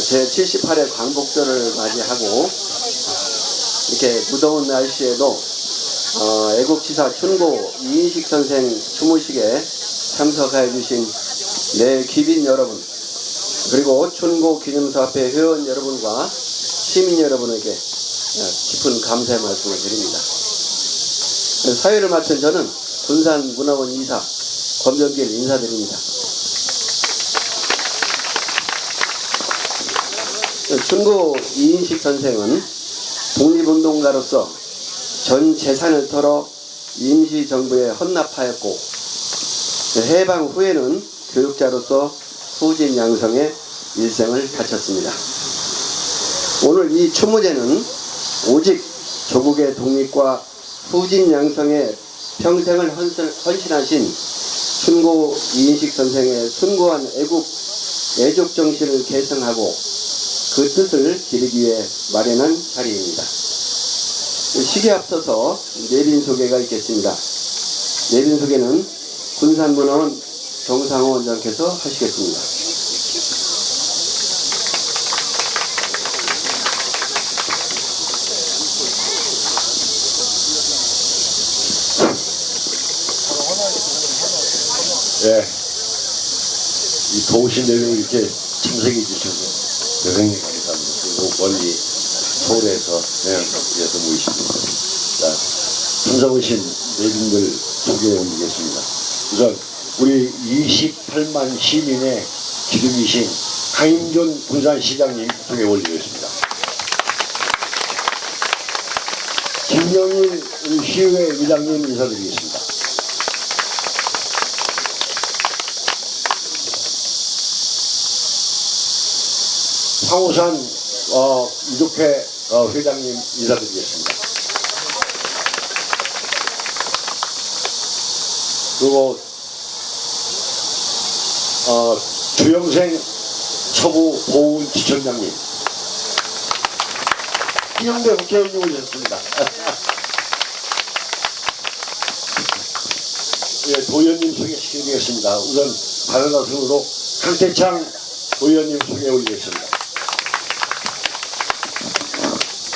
제78회 광복절을 맞이하고 이렇게 무더운 날씨에도 애국지사 춘고 이인식 선생 추모식에 참석해 주신 내 귀빈 여러분, 그리고 춘고 기념사 앞에 회원 여러분과 시민 여러분에게 깊은 감사의 말씀을 드립니다. 사회를 맡은 저는 군산문화원 이사 권병길 인사드립니다. 춘고 이인식 선생은 독립운동가로서 전 재산을 털어 임시정부에 헌납하였고, 해방 후에는 교육자로서 후진 양성의 일생을 바쳤습니다. 오늘 이 추모제는 오직 조국의 독립과 후진 양성에 평생을 헌신하신 춘고 이인식 선생의 숭고한 애국 정신을 계승하고 그 뜻을 기리기 위해 마련한 자리입니다. 시기에 앞서서 내빈 소개가 있겠습니다. 내빈 소개는 군산문화원 정상호 원장께서 하시겠습니다. 네, 이 더우신 내외 이렇게 참석해 주셔서 대단히 감사합니다. 그리고 멀리 서울에서 여기서 모이십니다. 자, 참석 오신 내빈들 소개해 올리겠습니다. 우선 우리 28만 시민의 기둥이신 강인준 군산시장님 소개해 올리겠습니다. 김영일 우리 시의회 의장님 인사드리겠습니다. 황우산 유족회 회장님 인사드리겠습니다. 그리고 주영생 서부 보훈 지청장님, 이영배 국회의원님 오셨습니다. 예, 도의원님 소개시키겠습니다. 우선 바른나 순으로 강태창 도의원님 소개해 올리겠습니다.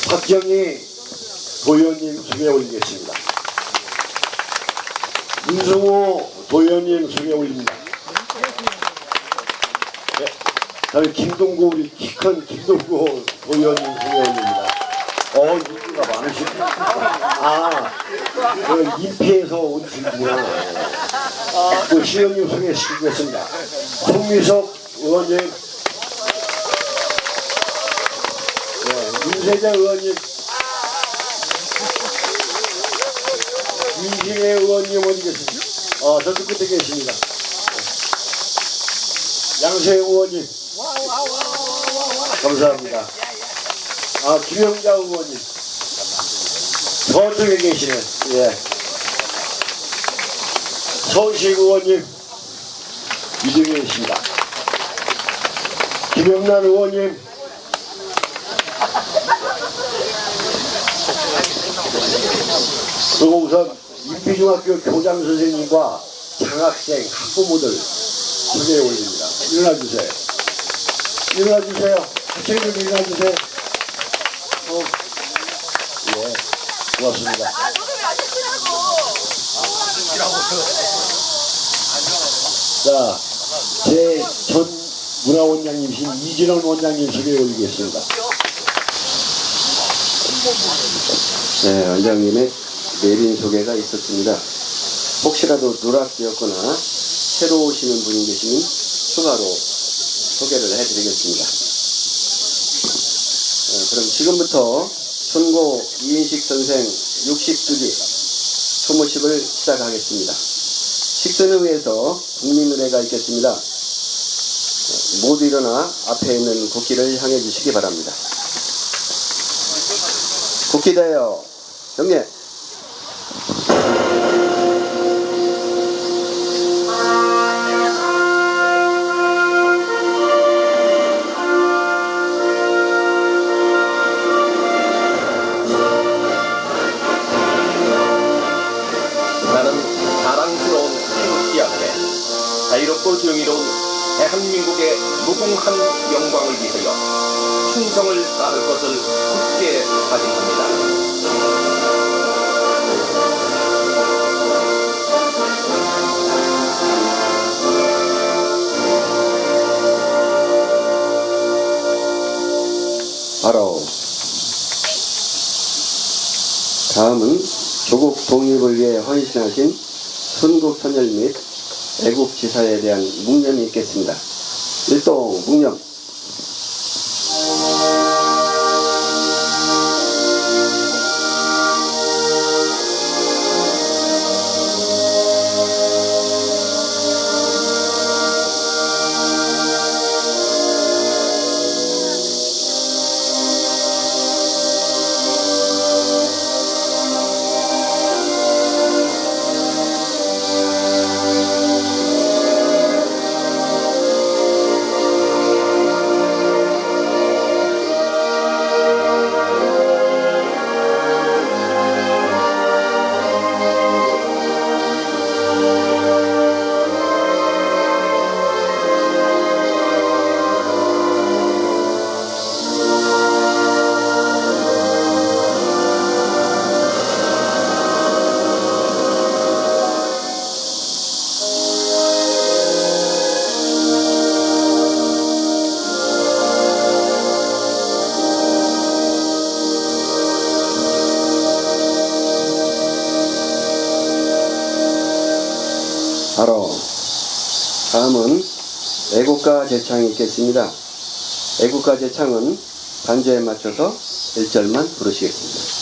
박정희 도의원님 소개해 올리겠습니다. 문승호 도의원님 소개해 올립니다. 네, 다음에 김동구 우리 키 큰 김동구 도의원님 소개해 올립니다. 인기가 많으십니다. 그 인피에서 온 분이구나. 그 시의원님 소개시키겠습니다. 송미석 의원님, 윤세자 의원님, 윤신혜 의원님 어디 계십니까? 저쪽 끝에 계십니다. 양세 의원님, 감사합니다. 김영자 의원님, 저쪽에 계시네. 예. 서울시 의원님, 이쪽에 계십니다. 김영란 의원님, 그리고 우선 인피중학교 교장 선생님과 장학생, 학부모들 소개해 올립니다. 일어나주세요. 일어나주세요. 학생들 일어나주세요. 예, 고맙습니다. 자, 제 전 문화원장님이신 이진원 원장님 소개해 올리겠습니다. 네, 원장님의 내빈 소개가 있었습니다. 혹시라도 누락되었거나 새로 오시는 분이 계시면 추가로 소개를 해드리겠습니다. 그럼 지금부터 춘고 이인식 선생 60주기 추모식을 시작하겠습니다. 식선을 위해서 국민의례가 있겠습니다. 모두 일어나 앞에 있는 국기를 향해 주시기 바랍니다. 국기대여 경례. 자랑스러운 태극기 앞에 자유롭고 정의로운 대한민국의 무궁한 영광을 위하여 충성을 다할 것을 굳게 다짐합니다. 바로 다음은 조국 독립을 위해 헌신하신 순국선열 및 애국지사에 대한 묵념이 있겠습니다. 일동 묵념. 바로 다음은 애국가 제창이 있겠습니다. 애국가 제창은 반주에 맞춰서 1절만 부르시겠습니다.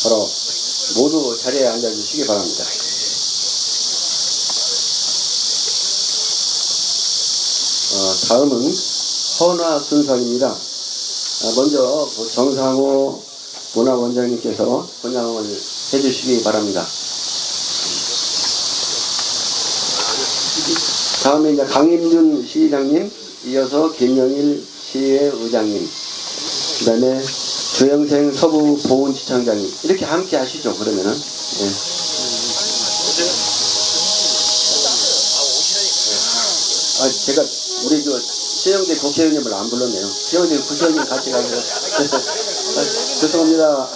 바로 모두 자리에 앉아주시기 바랍니다. 다음은 헌화 순서입니다. 먼저 정상호 문화원장님께서 헌양을 해주시기 바랍니다. 다음에 이제 강임준 시장님, 이어서 김영일 시의회의장님, 그 다음에 조영생 서부보훈지청장님 이렇게 함께 하시죠. 그러면은 제가 우리 최영대 국회의원님을 안 불렀네요. 최영대 국회의원님 같이 가세요. 죄송합니다.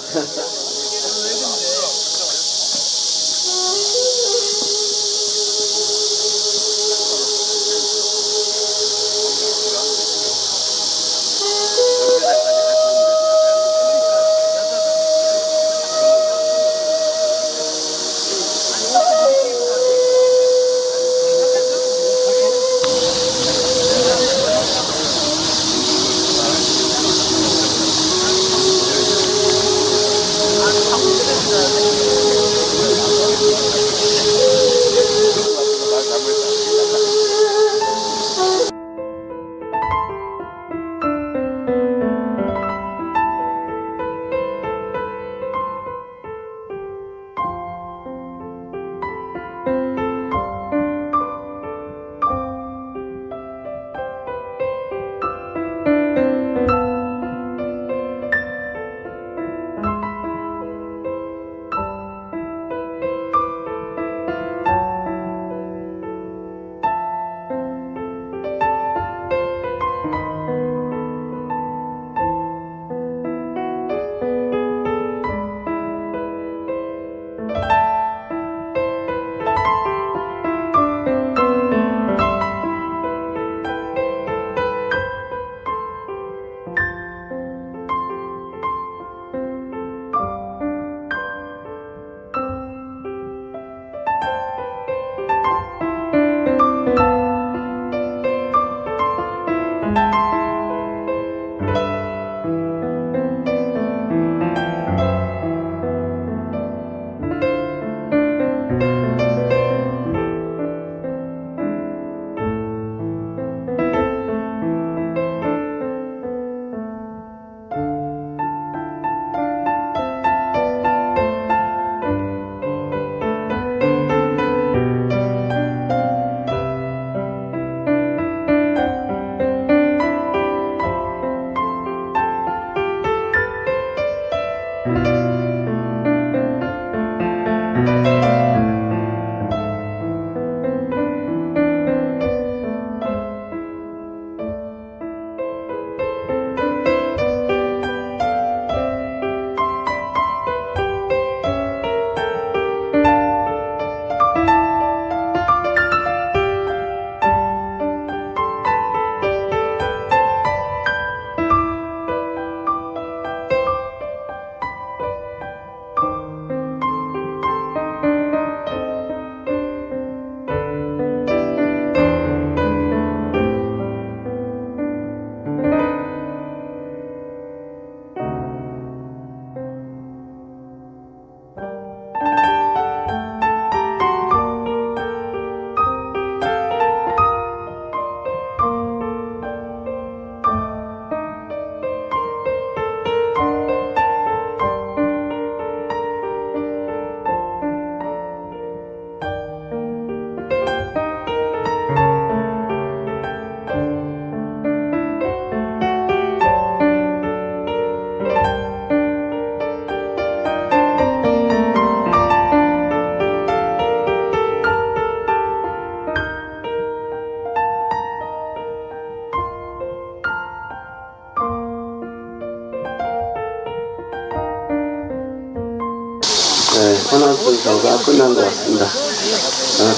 네, 헌화 순서가 끝난 것 같습니다.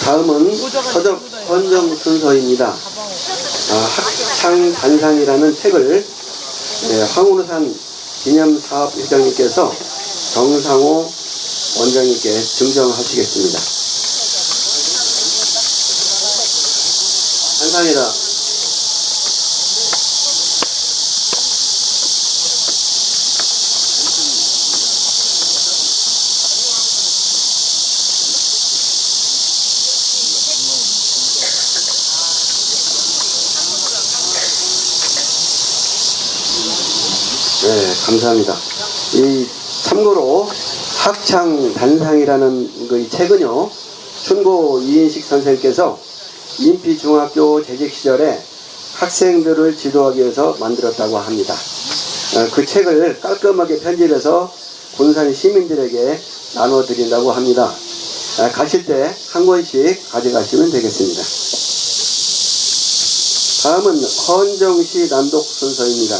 다음은 서적 헌정 순서입니다. 학창단상이라는 책을 황우산 기념사업회장님께서 정상호 원장님께 증정하시겠습니다. 단상이다. 네, 감사합니다. 참고로 학창단상이라는 이 책은요, 춘고 이인식 선생님께서 인피중학교 재직 시절에 학생들을 지도하기 위해서 만들었다고 합니다. 그 책을 깔끔하게 편집해서 군산 시민들에게 나눠드린다고 합니다. 가실 때 한 권씩 가져가시면 되겠습니다. 다음은 헌정시 낭독 순서입니다.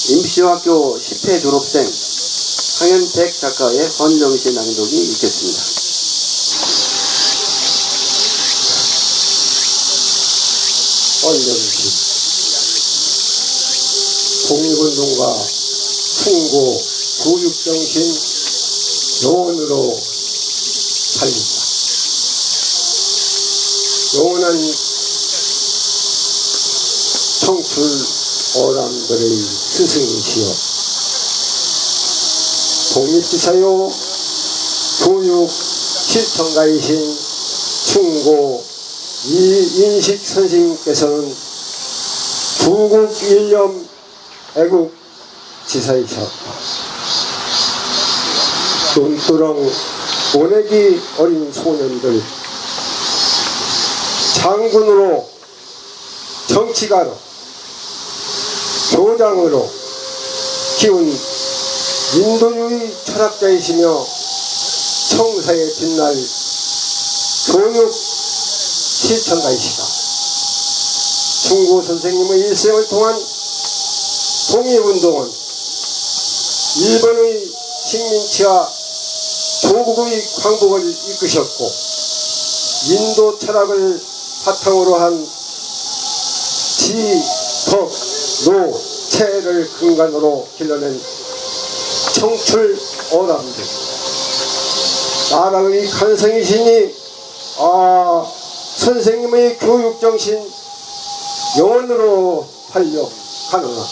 임시중학교 10회 졸업생 황현택 작가의 헌정시 낭독이 있겠습니다. 헌정시 독립운동가 충고 교육정신 영원으로 살린다. 영원한 청출 어람들의 스승이시여 독립지사요 교육 실천가이신 충고 이인식 선생님께서는 부국 일념 애국 지사이셨다. 논두렁 모내기 어린 소년들 장군으로 정치가로 교장으로 키운 인도주의 철학자이시며 청사에 빛날 교육 실천가이시다. 충고 선생님의 일생을 통한 독립운동은 일본의 식민지와 조국의 광복을 이끄셨고 인도 철학을 바탕으로 한 지, 덕, 노, 체를 근간으로 길러낸 청출 어람들 나라의 간성이시니 선생님의 교육정신 영원으로 살려가노라.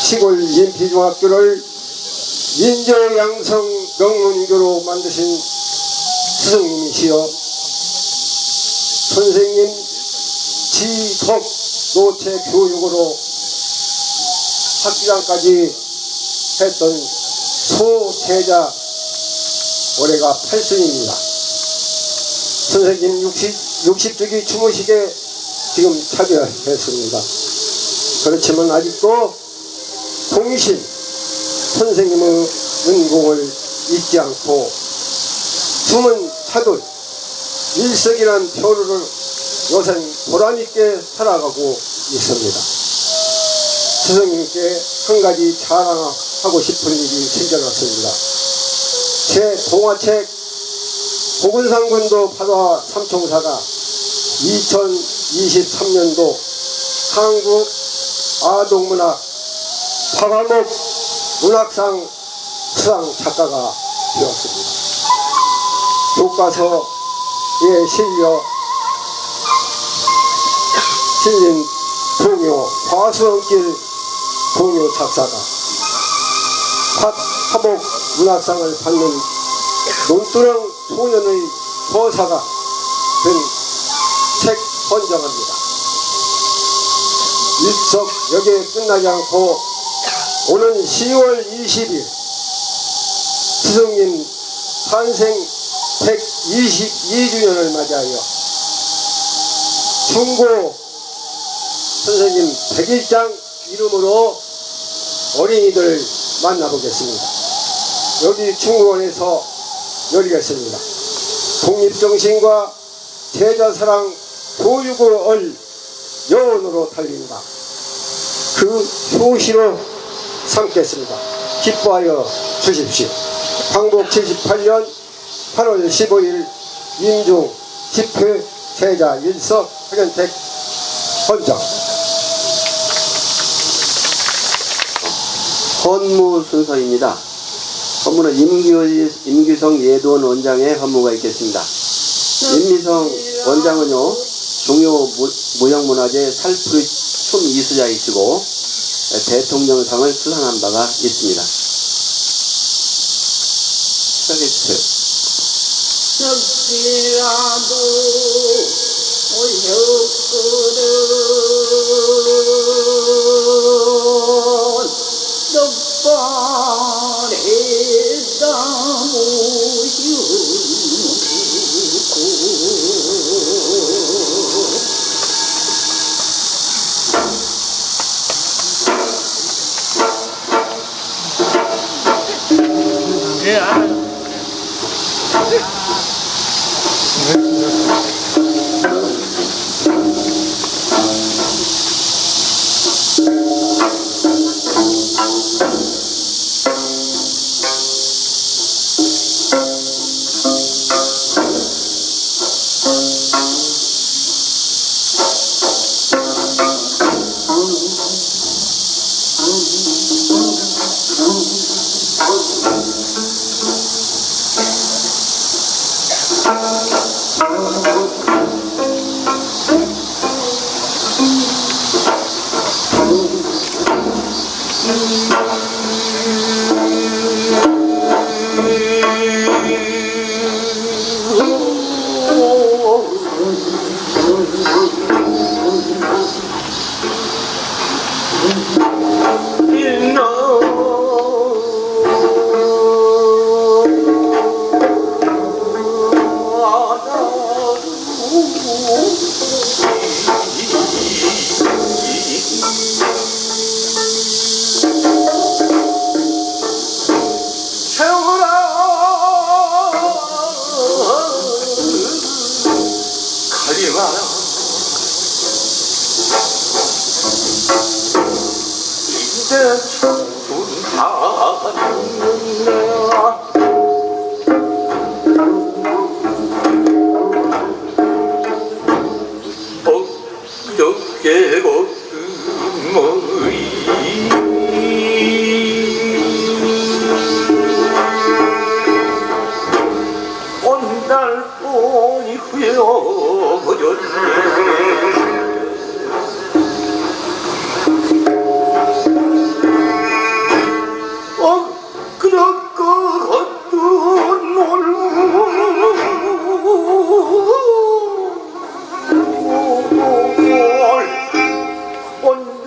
시골 인피중학교를 인저양성 명문교로 만드신 스승님이시여 선생님 지덕 노체 교육으로 학기장까지 했던 소제자 올해가 8승입니다. 선생님 60주기 추모식에 지금 참여했습니다. 그렇지만 아직도 동신 선생님의 은공을 잊지 않고 숨은 차돌 일석이란 표류를 요새 보람있게 살아가고 있습니다. 스승님께 한 가지 자랑하고 싶은 일이 생겨났습니다. 제 동화책 보근산군도 바다 삼총사가 2023년도 한국 아동문학 파과목 문학상 수상 작가가 되었습니다. 교과서에 실린 동요 화수원길 동요 작사가 화목 문학상을 받는 논두렁 소년의 거사가 된 책 헌정합니다. 일석여기에 끝나지 않고 오는 10월 20일 스승님 탄생 122주년을 맞이하여 충고 선생님 101장 이름으로 어린이들 만나보겠습니다. 여기 충고원에서 열리겠습니다. 독립정신과 제자사랑 교육을 영원으로 달린다. 그 효시로 삼겠습니다. 기뻐하여 주십시오. 광복 78년 8월 15일 임종 10회 세자 1석 학연택 헌정. 헌무 순서입니다. 헌무는 임규성 예도원 원장의 헌무가 있겠습니다. 임미성 원장은요, 중요 무형문화재 살풀이 춤 이수자이시고 대통령상을 수상한 바가 있습니다. 시작해주세요. 섭지라도 올려거든 떡발에다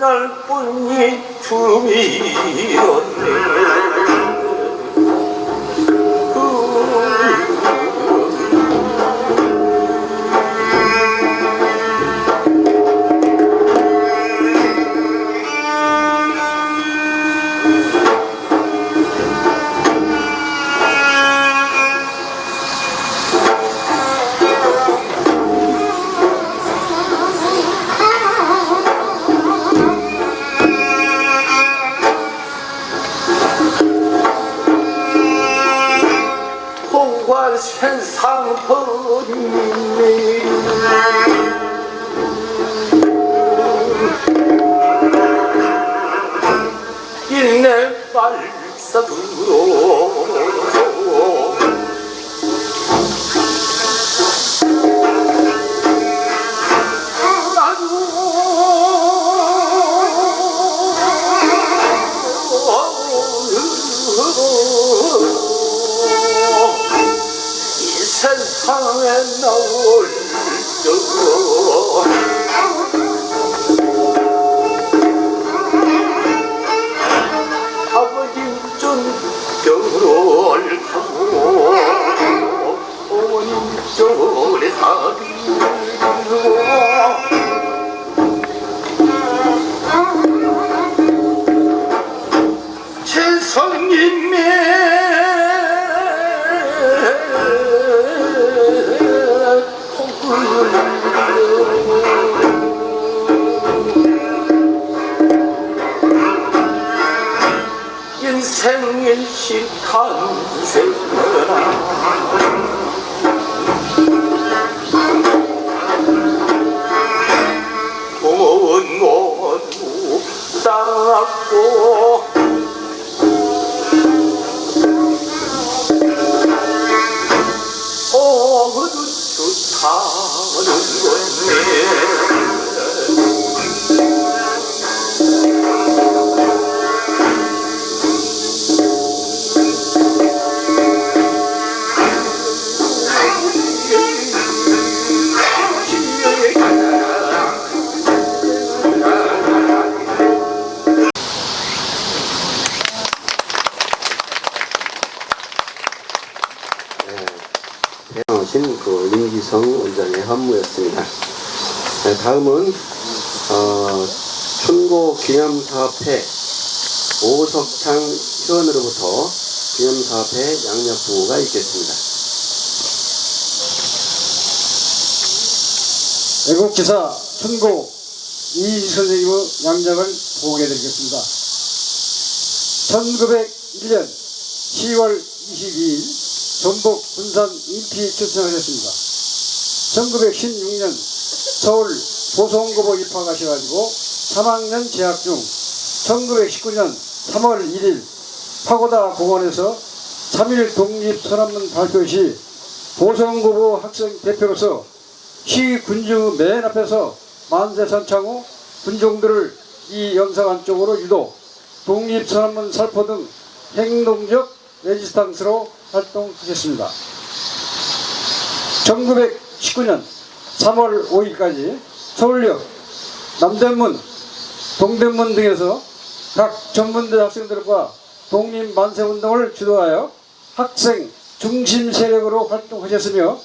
날뿐이 춤이었네. 세상 버리네. 일내 발사두로 세상에 나올 적 아버지 전병을 하고 어머님 전에 사귀고 최성님의 콩쿨 고마운 모두 닦고 어두 좋다는 대단하신 그 임기성 원장의 한무였습니다. 네, 다음은 춘고 기념사업회 오석창 회원으로부터 기념사업회 양력부가 있겠습니다. 애국지사 춘고 이희식 선생님의 양력을 보고해드리겠습니다. 1901년 10월 22일 전북 군산 인피 출생하셨습니다. 1916년 서울 보성고보 입학하셔가지고 3학년 재학 중 1919년 3월 1일 파고다 공원에서 3.1 독립선언문 발표 시 보성고보 학생 대표로서 시 군주 맨 앞에서 만세 선창 후 군종들을 이 영사관 쪽으로 유도, 독립선언문 살포 등 행동적 레지스탕스로 활동하셨습니다. 1919년 3월 5일까지 서울역, 남대문, 동대문 등에서 각 전문대 학생들과 독립만세운동을 주도하여 학생 중심 세력으로 활동하셨으며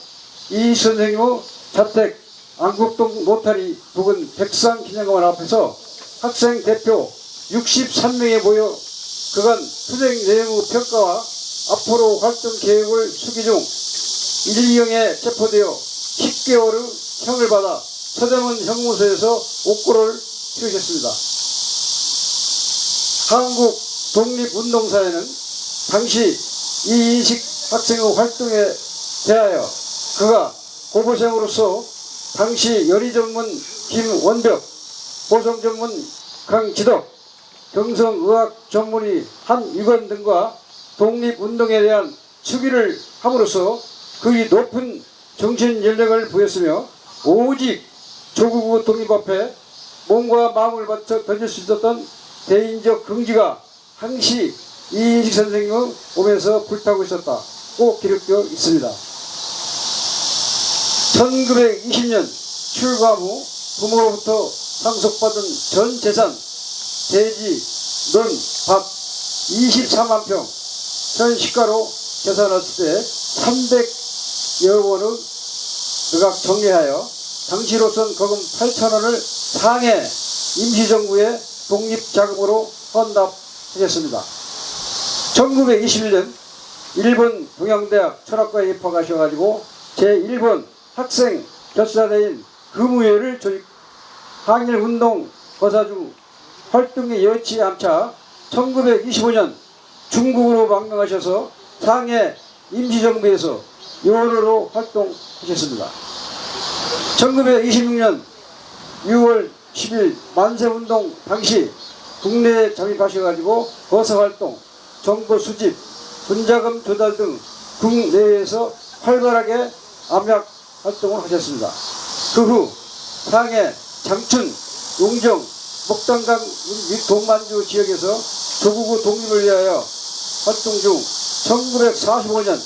이 선생님의 자택 안국동 노타리 부근 백상기념관 앞에서 학생 대표 63명이 모여 그간 투쟁 내용의 평가와 앞으로 활동 계획을 수기 중 일경에 체포되어 10개월의 형을 받아 서대문 형무소에서 옥고를 치르셨습니다. 한국 독립운동사에는 당시 이인식 학생의 활동에 대하여 그가 고고생으로서 당시 열의전문 김원벽, 보성전문 강지덕, 경성의학 전문의 한유건 등과 독립운동에 대한 수기를 함으로써 그의 높은 정신 연령을 부였으며 오직 조국의 독립 앞에 몸과 마음을 바쳐 던질 수 있었던 대인적 긍지가 항시 이인식 선생님의 몸에서 불타고 있었다. 꼭 기록되어 있습니다. 1920년 출감 후 부모로부터 상속받은 전 재산, 대지, 논, 밭 24만 평, 현 시가로 계산했을 때 300여 원을 극악 정리하여 당시로선 거금 8,000원을 상해 임시정부의 독립자금으로 헌납하셨습니다. 1921년 일본 동양대학 철학과에 입학하셔가지고 제1번 학생 결사대인 금우회를 조직, 항일운동 거사주 활동에 여치 않자 1925년 중국으로 망명하셔서 상해 임시정부에서 요원으로 활동하셨습니다. 1926년 6월 10일 만세운동 당시 국내에 잠입하셔가지고 거사활동, 정보 수집, 분자금 조달 등 국내외에서 활발하게 암약 활동을 하셨습니다. 그 후 상해, 장춘, 용정, 목단강 및 동만주 지역에서 조국의 독립을 위하여 활동 중 1945년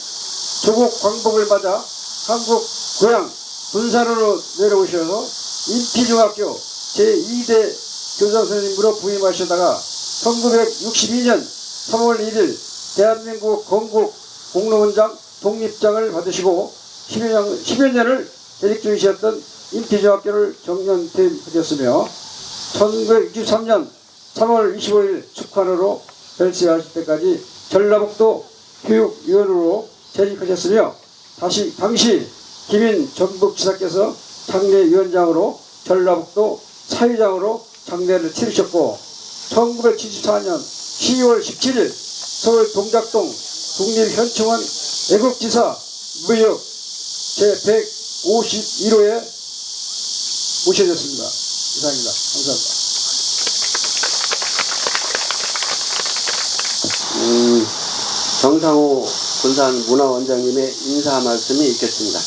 조국 광복을 맞아 한국 고향 군산으로 내려오셔서 인피중학교 제2대 교장선생님으로 부임하시다가 1962년 3월 1일 대한민국 건국 공로원장 독립장을 받으시고 10여 년을 재직 중이셨던 인피중학교를 정년 퇴임하셨으며 1963년 3월 25일 축환으로 별세하실 때까지 전라북도 교육위원으로 재직하셨으며 당시 김인 전북지사께서 장례위원장으로 전라북도 사회장으로 장례를 치르셨고 1974년 10월 17일 서울 동작동 국립현충원 애국지사 무역 제151호에 모셔졌습니다. 이상입니다. 감사합니다. 정상호 군산문화원장님의 인사 말씀이 있겠습니다.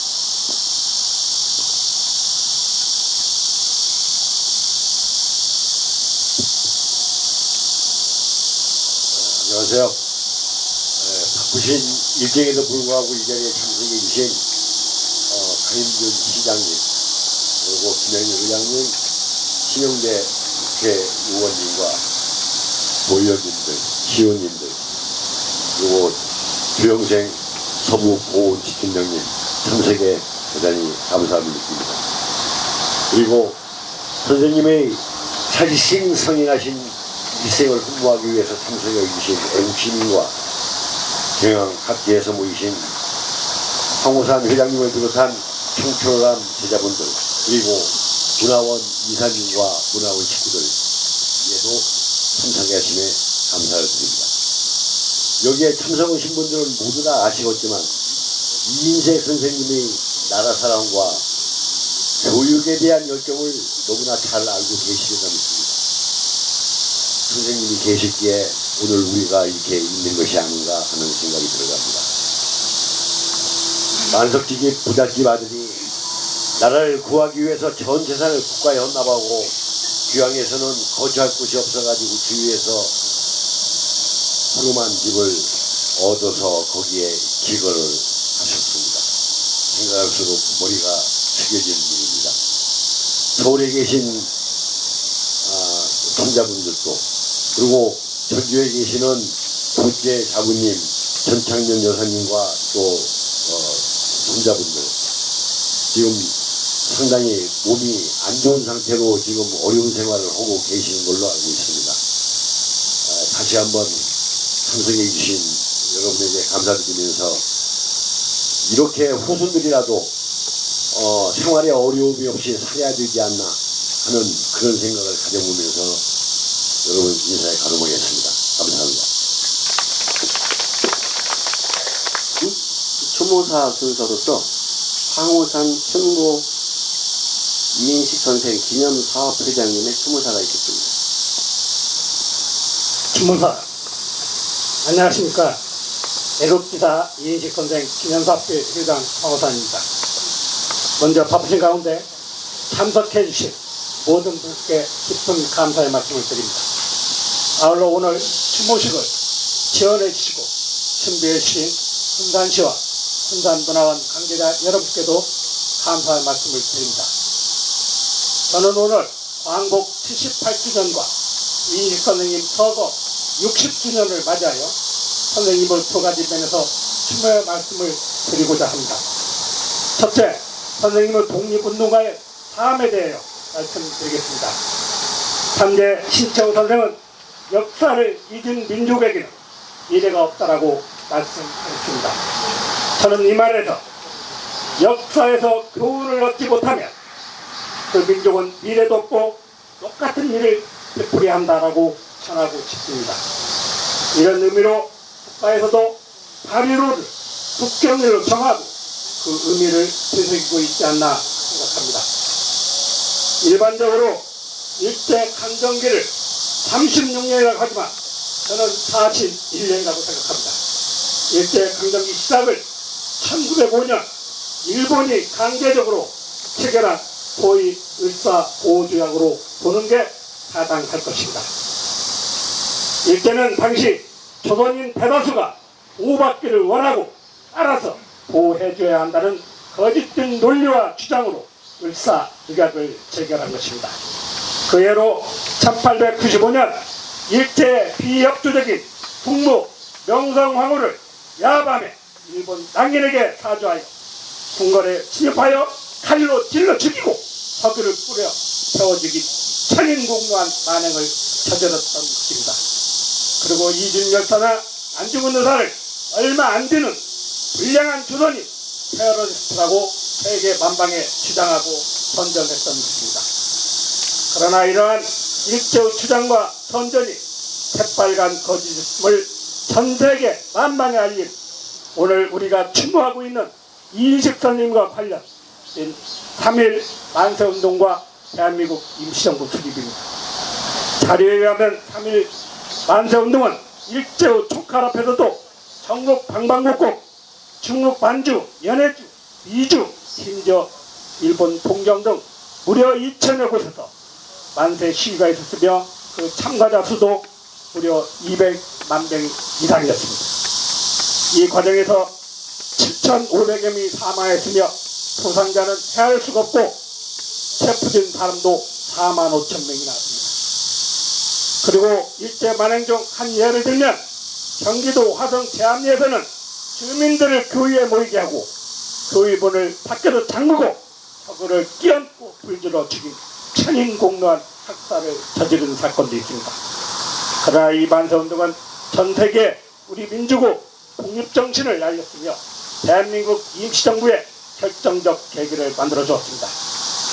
안녕하세요. 바쁘신 일정에도 불구하고 이 자리에 참석해 주신 강인준 시장님, 그리고 김영일 의장님, 신영대 국회의원님과 보위원님들, 시의원님들, 그리고 주영생 서부보훈지킴장님 참석에 대단히 감사함을 느낍니다. 그리고 선생님의 사실신 성인하신 일생을 홍보하기 위해서 참석해 주신 애국시민과 경영 각지에서 모이신 황호산 회장님을 비롯한 청초람 제자분들, 그리고 문화원 이사님과 문화원 식구들에도 참석해 하심에 감사를 드립니다. 여기에 참석하신 분들은 모두 다 아시겠지만 이인세 선생님의 나라 사랑과 교육에 대한 열정을 너무나 잘 알고 계시리라 믿습니다. 선생님이 계시기에 오늘 우리가 이렇게 있는 것이 아닌가 하는 생각이 들어갑니다. 만석지기 부잣집 아들이 나라를 구하기 위해서 전 재산을 국가에 헌납하고 귀양에서는 거주할 곳이 없어가지고 주위에서 조그만 집을 얻어서 거기에 기거를 하셨습니다. 생각할수록 머리가 숙여지는 일입니다. 서울에 계신 손자분들도, 그리고 전주에 계시는 둘째 자부님 전창년 여사님과 또 손자분들, 지금 상당히 몸이 안 좋은 상태로 지금 어려운 생활을 하고 계시는 걸로 알고 있습니다. 다시 한번 참석해 주신 여러분에게 감사드리면서 이렇게 후손들이라도 생활에 어려움이 없이 살아야 되지 않나 하는 그런 생각을 가져보면서 여러분 인사에 가름하겠습니다. 감사합니다. 추모사 순서로서 황호산 춘보 이인식 선생 기념사업회장님의 추모사가 있겠습니다. 추모사 안녕하십니까. 애국지사 이인식 선생 기념사업회 회장 황호산입니다. 먼저 바쁘신 가운데 참석해 주신 모든 분께 깊은 감사의 말씀을 드립니다. 아울러 오늘 추모식을 지원해 주시고 준비해 주신 군산시와 군산문화원 관계자 여러분께도 감사의 말씀을 드립니다. 저는 오늘 광복 78주년과 이인식 선생님 서거 60주년을 맞이하여 선생님을 두 가지 면에서 추모의 말씀을 드리고자 합니다. 첫째, 선생님의 독립운동가의 삶에 대하여 말씀드리겠습니다. 현재 신채호 선생은 역사를 잊은 민족에게는 미래가 없다라고 말씀하셨습니다. 저는 이 말에서 역사에서 교훈을 얻지 못하면 그 민족은 미래도 없고 똑같은 일을 되풀이야 한다라고 전하고 싶습니다. 이런 의미로 국가에서도 8.15를 국경일로 정하고 그 의미를 되새기고 있지 않나 생각합니다. 일반적으로 일제강점기를 36년이라고 하지만 저는 41년이라고 생각합니다. 일제강점기 시작을 1905년 일본이 강제적으로 체결한 소위 을사보호조약으로 보는 게 타당할 것입니다. 일제는 당시 조선인 대다수가 보호받기를 원하고 따라서 보호해줘야 한다는 거짓된 논리와 주장으로 을사조약을 체결한 것입니다. 그 해로 1895년 일제의 비협조적인 국무 명성황후를 야밤에 일본 낭인에게 사주하여 궁궐에 침입하여 칼로 찔러 죽이고 석유를 뿌려 태워주기 천인공노한 만행을 저질렀던 것입니다. 그리고 이준열사나 안중근 의사를 얼마 안 되는 불량한 조선인 테러리스트라고 세계 만방에 주장하고 선전했던 것입니다. 그러나 이러한 일제의 주장과 선전이 새빨간 거짓을 전 세계 만방에 알린 오늘 우리가 추모하고 있는 이인식 선생님과 관련된 3.1 만세운동과 대한민국 임시정부 수립입니다. 자료에 의하면 3.1 만세운동은 일제후 촉할 앞에서도 전국 방방곡곡, 중국 만주, 연해주, 미주, 심지어 일본 동경 등 무려 2천여 곳에서 만세 시위가 있었으며 그 참가자 수도 무려 200만 명 이상이었습니다. 이 과정에서 7,500여 명이 사망했으며 부상자는 헤아릴 수가 없고 체포된 사람도 4만 5천 명이 나왔습니다. 그리고 일제 만행 중 한 예를 들면 경기도 화성 제암리에서는 주민들을 교회에 모이게 하고 교회문을 밖으로 잠그고 벽을 끼얹고 불질러 죽인 천인공노한 학살을 저지른 사건도 있습니다. 그러나 이 만세운동은 전 세계 우리 민주국 독립정신을 날렸으며 대한민국 임시정부의 결정적 계기를 만들어 주었습니다.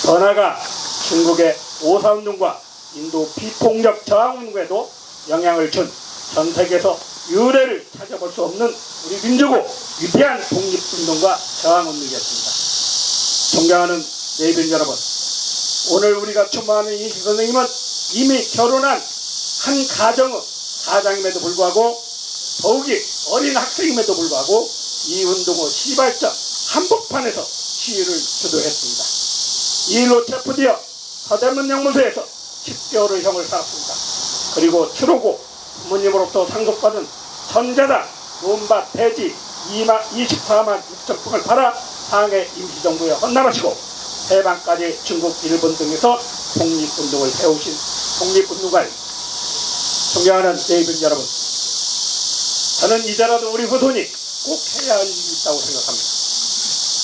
더 나아가 중국의 오사운동과 인도 비폭력 저항운동에도 영향을 준 전 세계에서 유례를 찾아볼 수 없는 우리 민주국 위대한 독립운동과 저항운동이었습니다. 존경하는 내빈 여러분, 오늘 우리가 추모하는 이인식 선생님은 이미 결혼한 한 가장임에도 불구하고 더욱이 어린 학생임에도 불구하고 이 운동의 시발점 한복판에서 시위를 주도했습니다. 이 일로 체포되어 서대문 영문소에서 10개월의 형을 살았습니다. 그리고 추로고 부모님으로부터 상속받은 전재산, 논밭, 대지 24만 6천 평을 팔아 상해 임시정부에 헌납하시고 해방까지 중국, 일본 등에서 독립운동을 세우신 독립운동가 존경하는 내빈 여러분, 저는 이제라도 우리 후손이 꼭 해야 할 일이 있다고 생각합니다.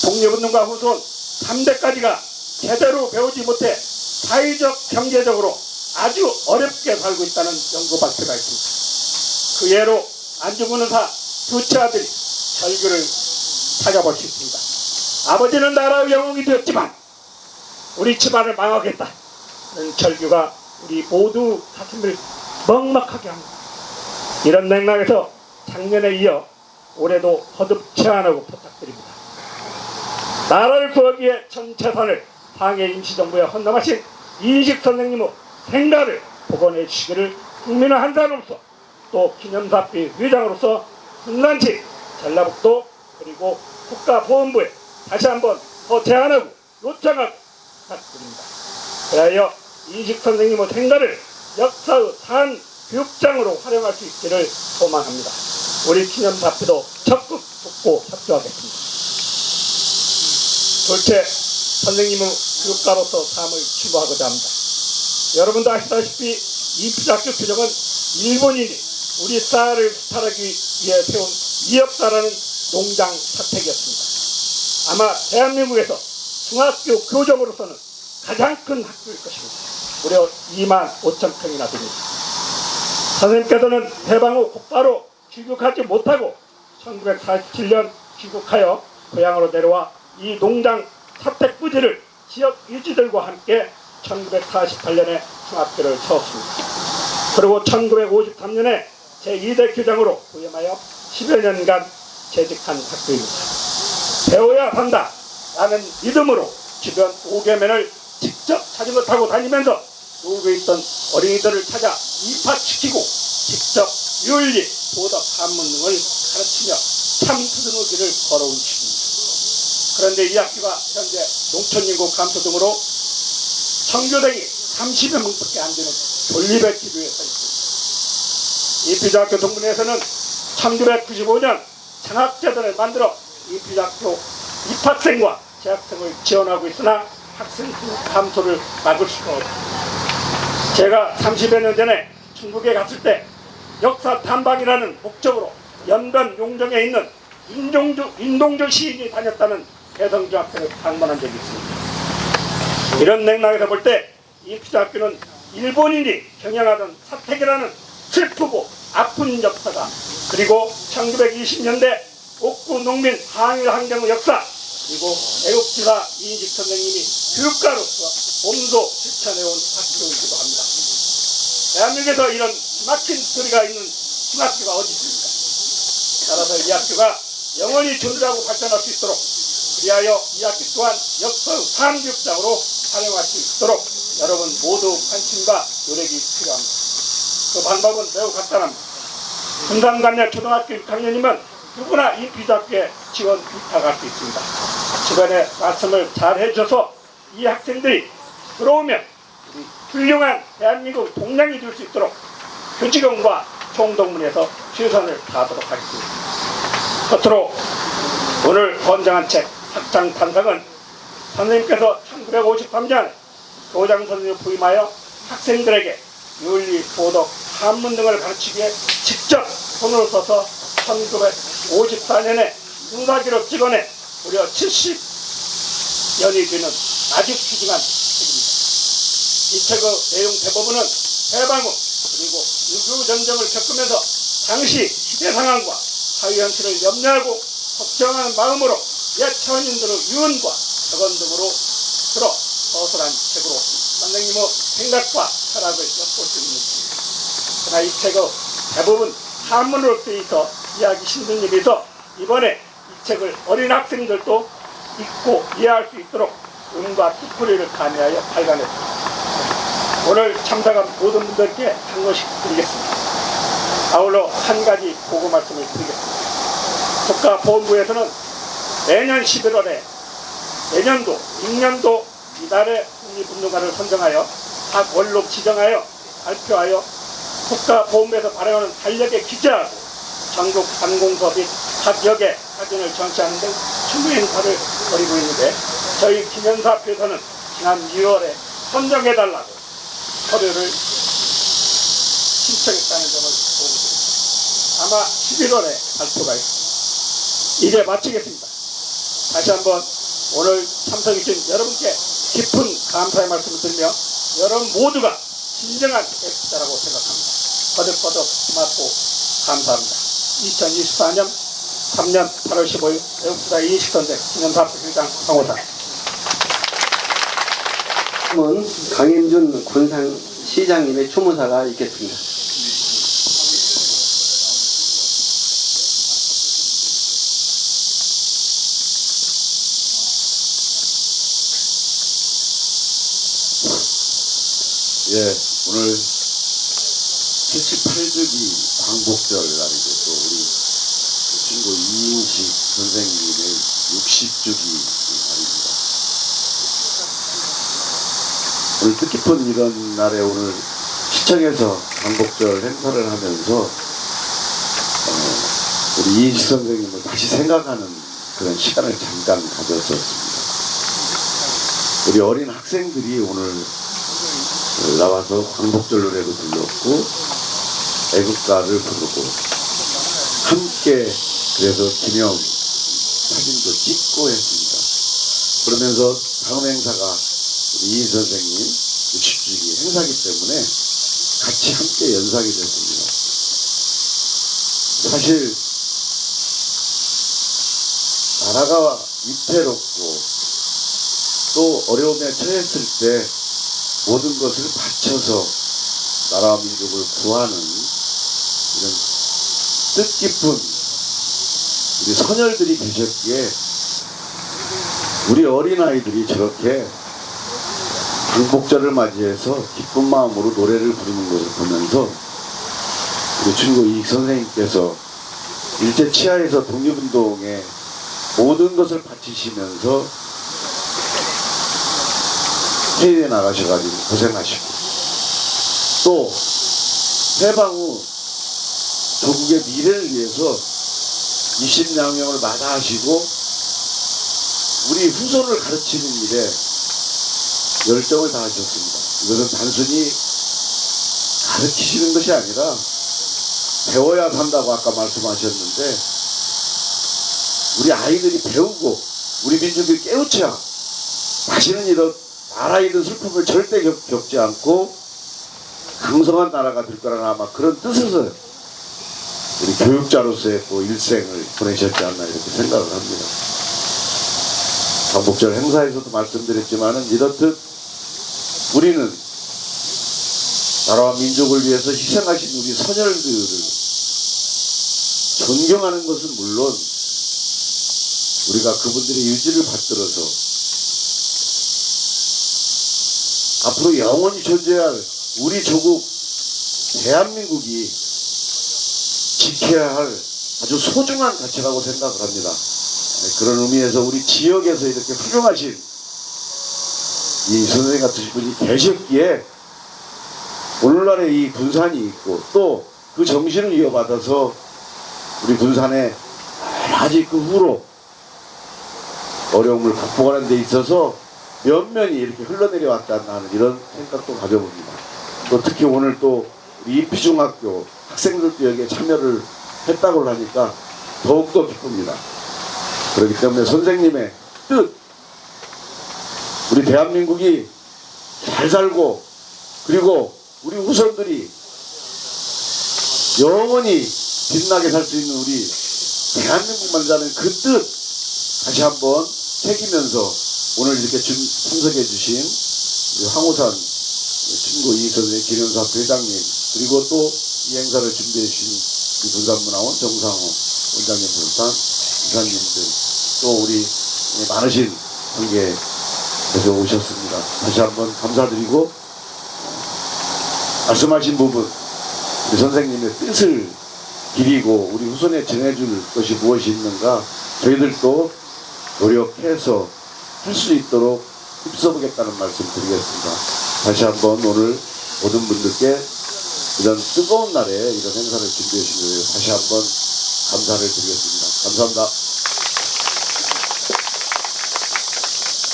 독립운동가 후손 3대까지가 제대로 배우지 못해 사회적, 경제적으로 아주 어렵게 살고 있다는 연구 발표가 있습니다. 그 예로 안중근 의사 두째 아들이 절규를 찾아볼 수 있습니다. 아버지는 나라의 영웅이 되었지만 우리 집안을 망하겠다는 절규가 우리 모두 가슴을 먹먹하게 합니다. 이런 맥락에서 작년에 이어 올해도 거듭치 않으고 부탁드립니다. 나라를 구하기 위해 전 재산을 상해 임시정부에 헌납하신 이인식 선생님의 생가를 복원해 주시기를 국민의 한 사람으로서 또 기념사업회 회장으로서 순난치 전라북도 그리고 국가보훈부에 다시 한번 더 제안하고 요청하고 부탁드립니다. 그리하여 이인식 선생님의 생가를 역사의 산 교육장으로 활용할 수 있기를 소망합니다. 우리 기념사업회도 적극 돕고 협조하겠습니다. 둘째, 선생님은 교육가로서 삶을 추구하고자 합니다. 여러분도 아시다시피 이피자학교 규정은 일본인이 우리 쌀을 수탈하기 위해 세운 이역사라는 농장 사택이었습니다. 아마 대한민국에서 중학교 교정으로서는 가장 큰 학교일 것입니다. 무려 2만 5천 평이나 됩니다. 선생님께서는 해방 후 곧바로 귀국하지 못하고 1947년 귀국하여 고향으로 내려와 이 농장 사택 부지를 지역 유지들과 함께 1948년에 중학교를 세웠습니다. 그리고 1953년에 제2대 교장으로 부임하여 10여 년간 재직한 학교입니다. 배워야 한다 라는 믿음으로 주변 5개면을 직접 자전거 타고 다니면서 놀고 있던 어린이들을 찾아 입학시키고 직접 윤리, 도덕, 한문 등을 가르치며 참수등의 길을 걸어온 시기입니다. 그런데 이 학교가 현재 농촌인구 감소 등으로 청교생이 30여 명밖에 안 되는 존립의 기류에 서 있습니다. 이피자학교 동문회에서는 1995년 장학재단을 만들어 이피자학교 입학생과 재학생을 지원하고 있으나 학생 수 감소를 막을 수가 없습니다. 제가 30여 년 전에 중국에 갔을 때 역사 탐방이라는 목적으로 연변 용정에 있는 인동주 시인이 다녔다는 개성중학교를 방문한 적이 있습니다. 이런 맥락에서 볼 때 이피자학교는 일본인이 경영하던 사택이라는 슬프고 아픈 역사가, 그리고 1920년대 옥구 농민 항일 환경의 역사, 그리고 애국지사 이인식 선생님이 교육가로서 몸소 실천해온 학교이기도 합니다. 대한민국에서 이런 막힌 소리가 있는 중학교가 어디 있습니까? 따라서 이 학교가 영원히 존재하고 발전할 수 있도록 그리하여 이 학기 또한 역사 사암교육장으로 활용할 수 있도록 여러분 모두 관심과 노력이 필요합니다. 그 방법은 매우 간단합니다. 분당감야 초등학교 6학년이면 누구나 이 비대학교에 지원 부탁할 수 있습니다. 주변에 말씀을 잘 해줘서 이 학생들이 들어오면 우리 훌륭한 대한민국 동량이 될 수 있도록 교직원과 총동문에서 최선을 다하도록 하겠습니다. 끝으로 오늘 권장한 책 학창 탄상은 선생님께서 1953년 교장 선생님을 부임하여 학생들에게 윤리, 도덕, 한문 등을 가르치기 위해 직접 손을 써서 1954년에 문사기로 찍어내 무려 70년이 되는 아주 귀중한 책입니다. 이 책의 내용 대부분은 해방후 그리고 6.25 전쟁을 겪으면서 당시 시대 상황과 사회 현실을 염려하고 걱정하는 마음으로 옛 처녀들의 유언과 격언 등으로 들어 서술한 책으로 선생님의 생각과 철학을 엿볼 수 있는 책입니다. 그러나 이 책의 대부분 한문으로 되어 있어 이해하기 힘든 일이서 이번에 이 책을 어린 학생들도 읽고 이해할 수 있도록 음과 뜻풀이를 가미하여 발간했습니다. 오늘 참석한 모든 분들께 한 것씩 드리겠습니다. 아울러 한 가지 보고 말씀을 드리겠습니다. 국가보훈부에서는 내년 11월에 내년도 6년도 이달의 국립운동가를 선정하여 각 원로 지정하여 발표하여 국가보훈부에서 발행하는 달력에 기재하고 전국 관공서 및 각 역에 사진을 전시하는 등 추모 행사를 벌이고 있는데 저희 기념사업회에서는 지난 2월에 선정해달라고 서류를 신청했다는 점을 보고 있습니다. 아마 11월에 발표가 있습니다. 이제 마치겠습니다. 다시 한번 오늘 참석해주신 여러분께 깊은 감사의 말씀을 드리며 여러분 모두가 진정한 애국자라고 생각합니다. 거듭거듭 고맙고 감사합니다. 2024년 3년 8월 15일 애국자 이인식선생 기념사업회장 황호사. 다음은 강현준 군산시장님의 추모사가 있겠습니다. 예, 오늘 78주기 광복절 날이고 또 우리 친구 이인식 선생님의 60주기 날입니다. 오늘 뜻깊은 이런 날에 오늘 시청에서 광복절 행사를 하면서 우리 이인식 선생님을 다시 생각하는 그런 시간을 잠깐 가졌었습니다. 우리 어린 학생들이 오늘 나와서 광복절 노래도 불렀고 애국가를 부르고 함께 그래서 기념 사진도 찍고 했습니다. 그러면서 다음 행사가 우리 이인 선생님 60주기 행사기 때문에 같이 함께 연상이 됐습니다. 사실 나라가 위태롭고 또 어려움에 처했을 때 모든 것을 바쳐서 나라와 민족을 구하는 이런 뜻깊은 우리 선열들이 계셨기에 우리 어린아이들이 저렇게 광복절을 맞이해서 기쁜 마음으로 노래를 부르는 것을 보면서 우리 친구 이익 선생님께서 일제 치하에서 독립운동에 모든 것을 바치시면서 해외에 나가셔가지고 고생하시고 또 해방 후 조국의 미래를 위해서 20량명을 마다하시고 우리 후손을 가르치는 일에 열정을 다하셨습니다. 이것은 단순히 가르치시는 것이 아니라 배워야 산다고 아까 말씀하셨는데 우리 아이들이 배우고 우리 민족이 깨우쳐야 다시는 이런 나라 잃은 슬픔을 절대 겪지 않고 강성한 나라가 될 거라는 아마 그런 뜻에서 우리 교육자로서의 또 일생을 보내셨지 않나 이렇게 생각을 합니다. 광복절 행사에서도 말씀드렸지만은 이렇듯 우리는 나라와 민족을 위해서 희생하신 우리 선열들을 존경하는 것은 물론 우리가 그분들의 유지를 받들어서 앞으로 영원히 존재할 우리 조국 대한민국이 지켜야 할 아주 소중한 가치라고 생각을 합니다. 그런 의미에서 우리 지역에서 이렇게 훌륭하신 이 선생님 같으신 분이 계셨기에 오늘날의 이 군산이 있고 또 그 정신을 이어받아서 우리 군산에 여러 가지 그 후로 어려움을 극복하는 데 있어서 면면이 이렇게 흘러내려왔지 않나 하는 이런 생각도 가져봅니다. 또 특히 오늘 또 우리 임피중학교 학생들도 여기에 참여를 했다고 하니까 더욱더 기쁩니다. 그렇기 때문에 선생님의 뜻, 우리 대한민국이 잘 살고 그리고 우리 후손들이 영원히 빛나게 살 수 있는 우리 대한민국만 사는 그 뜻 다시 한번 새기면서 오늘 이렇게 참석해 주신 우리 황우산 친구 이선생 기념사업회 회장님 그리고 또 이 행사를 준비해 주신 우리 군산문화원 정상호 원장님 비롯한 이사님들 또 우리 많으신 관계에서 오셨습니다. 다시 한번 감사드리고 말씀하신 부분 우리 선생님의 뜻을 기리고 우리 후손에 전해줄 것이 무엇이 있는가 저희들도 노력해서 할 수 있도록 힘써보겠다는 말씀 드리겠습니다. 다시 한번 오늘 모든 분들께 이런 뜨거운 날에 이런 행사를 준비해 주신 거예요. 다시 한번 감사를 드리겠습니다. 감사합니다.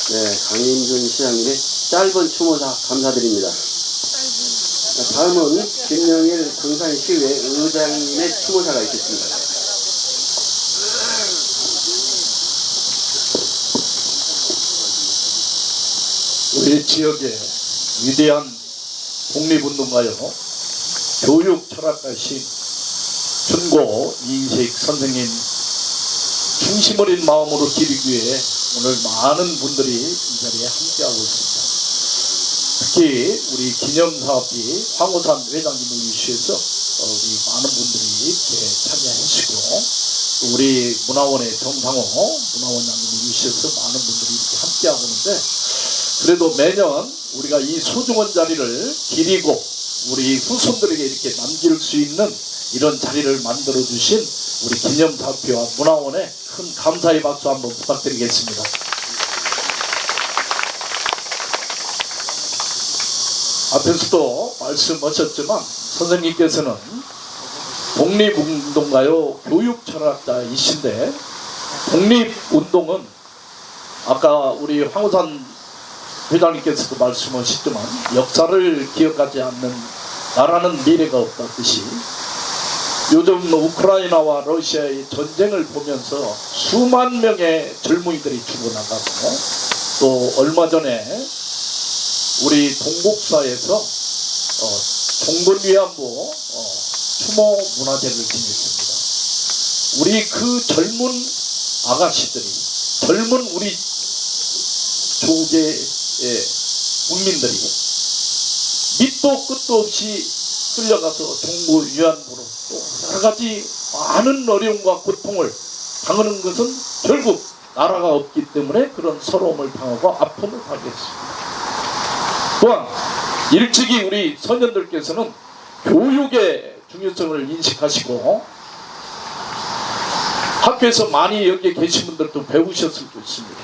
네, 강인준 시장님의 짧은 추모사 감사드립니다. 다음은 김영일 군산시의회 의장님의 추모사가 있겠습니다. 우리 지역의 위대한 독립운동가요 교육 철학가신 준고 이인식 선생님 중심 어린 마음으로 기리기 위해 오늘 많은 분들이 이 자리에 함께하고 있습니다. 특히 우리 기념사업비 황우산 회장님을 위시해서 우리 많은 분들이 이렇게 참여하시고 우리 문화원의 정상호 문화원장님을 위시해서 많은 분들이 이렇게 함께하고 있는데 그래도 매년 우리가 이 소중한 자리를 기리고 우리 후손들에게 이렇게 남길 수 있는 이런 자리를 만들어 주신 우리 기념사업회와 문화원에 큰 감사의 박수 한번 부탁드리겠습니다. 앞에서도 말씀하셨지만 선생님께서는 독립운동가요 교육 철학자이신데 독립운동은 아까 우리 황우산 회장님께서도 말씀하셨지만 역사를 기억하지 않는 나라는 미래가 없다듯이 요즘 우크라이나와 러시아의 전쟁을 보면서 수만 명의 젊은이들이 죽어나가고 또 얼마 전에 우리 동북사에서 종군위안부 추모 문화제를 지냈습니다. 우리 그 젊은 아가씨들이 젊은 우리 조국의 국민들이 밑도 끝도 없이 끌려가서 종군위안부로 또 여러가지 많은 어려움과 고통을 당하는 것은 결국 나라가 없기 때문에 그런 서러움을 당하고 아픔을 당했습니다. 또한 일찍이 우리 선현들께서는 교육의 중요성을 인식하시고 학교에서 많이 여기 계신 분들도 배우셨을 것입니다.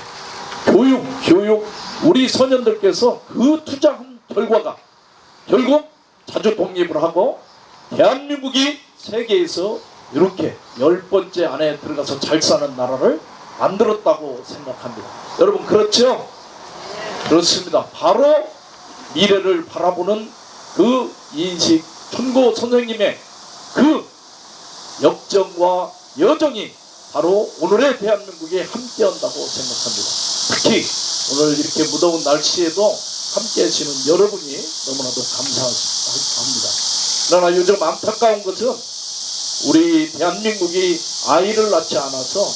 교육 우리 선현들께서 그 투자한 결과가 결국 자주 독립을 하고 대한민국이 세계에서 이렇게 10번째 안에 들어가서 잘 사는 나라를 만들었다고 생각합니다. 여러분 그렇죠? 그렇습니다. 바로 미래를 바라보는 그 인식 천고 선생님의 그 역정과 여정이 바로 오늘의 대한민국에 함께한다고 생각합니다. 특히 오늘 이렇게 무더운 날씨에도 함께 하시는 여러분이 너무나도 감사합니다. 그러나 요즘 안타까운 것은 우리 대한민국이 아이를 낳지 않아서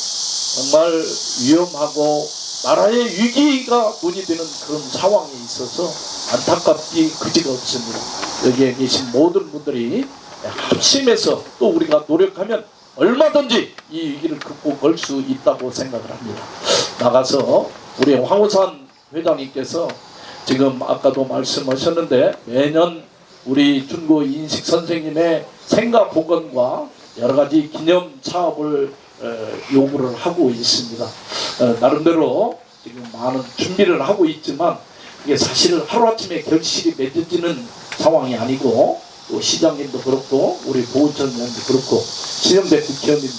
정말 위험하고 나라의 위기가 논의되는 그런 상황에 있어서 안타깝기 그지가 없습니다. 여기에 계신 모든 분들이 합심해서 또 우리가 노력하면 얼마든지 이 위기를 극복할 수 있다고 생각을 합니다. 나가서 우리 황우산 회장님께서 지금 아까도 말씀하셨는데 매년 우리 준고 이인식 선생님의 생가 복원과 여러 가지 기념 사업을 요구를 하고 있습니다. 나름대로 지금 많은 준비를 하고 있지만 이게 사실 하루아침에 결실이 맺어지는 상황이 아니고 또 시장님도 그렇고 우리 보훈처 위원도 그렇고 신영대 국회의원님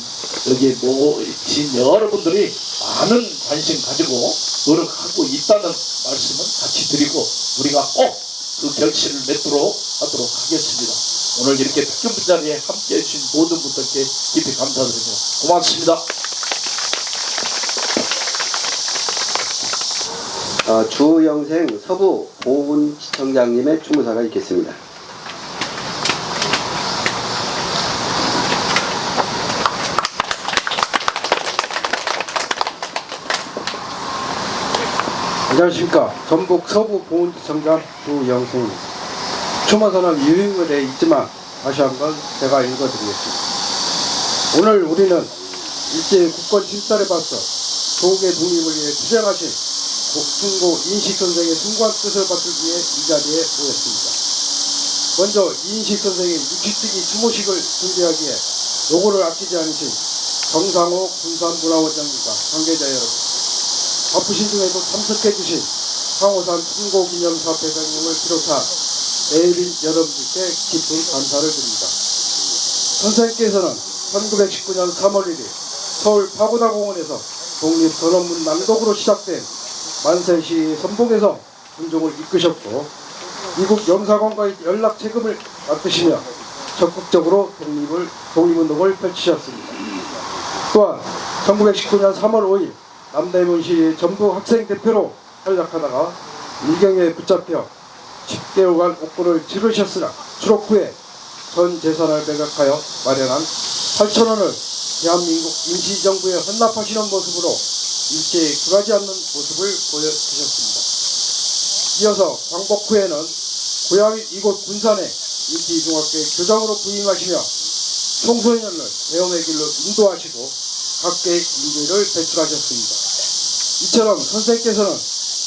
여기 모이신 여러분들이 많은 관심 가지고 노력하고 있다는 말씀은 같이 드리고 우리가 꼭 그 결실을 맺도록 하도록 하겠습니다. 오늘 이렇게 특급 자리에 함께해 주신 모든 분들께 깊이 감사드립니다. 고맙습니다. 주영생 서부 보훈시청장님의 추모사가 있겠습니다. 안녕하십니까. 전북 서부 보훈시청장 주영생입니다. 추모서는 유행어에 있지만 다시 한번 제가 읽어드리겠습니다. 오늘 우리는 일제 국권 침탈에 맞서 조국의 독립을 위해 투쟁하신 충고 이인식 선생의 숭고한 뜻을 받기 위해 이 자리에 모였습니다. 먼저 이인식 선생의 60주기 추모식을 준비하기에 노고를 아끼지 않으신 정상호 군산문화원장님과 관계자 여러분, 바쁘신 중에도 참석해주신 황우산 충고기념사업회장님을 비롯한 내일인 여러분들께 깊은 감사를 드립니다. 선생님께서는 1919년 3월 1일 서울 파고다공원에서 독립선언문 낭독으로 시작된 만세시 선봉에서 군종을 이끄셨고 미국 영사관과의 연락 책임을 맡으시며 적극적으로 독립운동을 펼치셨습니다. 또한 1919년 3월 5일 남대문시 전북 학생 대표로 활약하다가 일경에 붙잡혀 10개월간 옥고를 치르셨으나 추록 후에 전 재산을 매각하여 마련한 8,000원을 대한민국 임시정부에 헌납하시는 모습으로 일제에 굴하지 않는 모습을 보여주셨습니다. 이어서 광복 후에는 고향인 이곳 군산에 임시중학교의 교장으로 부임하시며 청소년을 배움의 길로 인도하시고 각계의 인재를 배출하셨습니다. 이처럼 선생께서는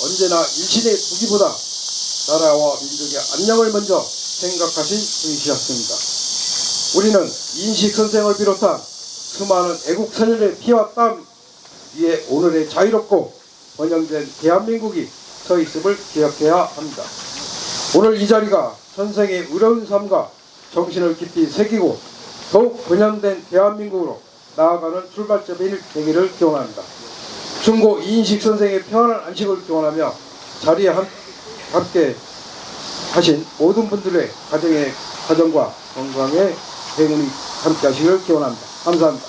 언제나 일신의 부기보다 나라와 민족의 안녕을 먼저 생각하신 분이셨습니다. 우리는 이인식 선생을 비롯한 수많은 애국 선열의 피와 땀 위에 오늘의 자유롭고 번영된 대한민국이 서 있음을 기억해야 합니다. 오늘 이 자리가 선생의 의로운 삶과 정신을 깊이 새기고 더욱 번영된 대한민국으로 나아가는 출발점이 되기를 기원합니다. 충고 이인식 선생의 평안한 안식을 기원하며 자리에 함께 하신 모든 분들의 가정과 건강에 행운이 함께 하시기를 기원합니다. 감사합니다.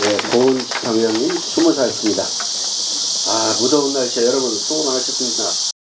네, 보훈시청장님 추모사였습니다. 무더운 날씨에 여러분 수고 많으셨습니다.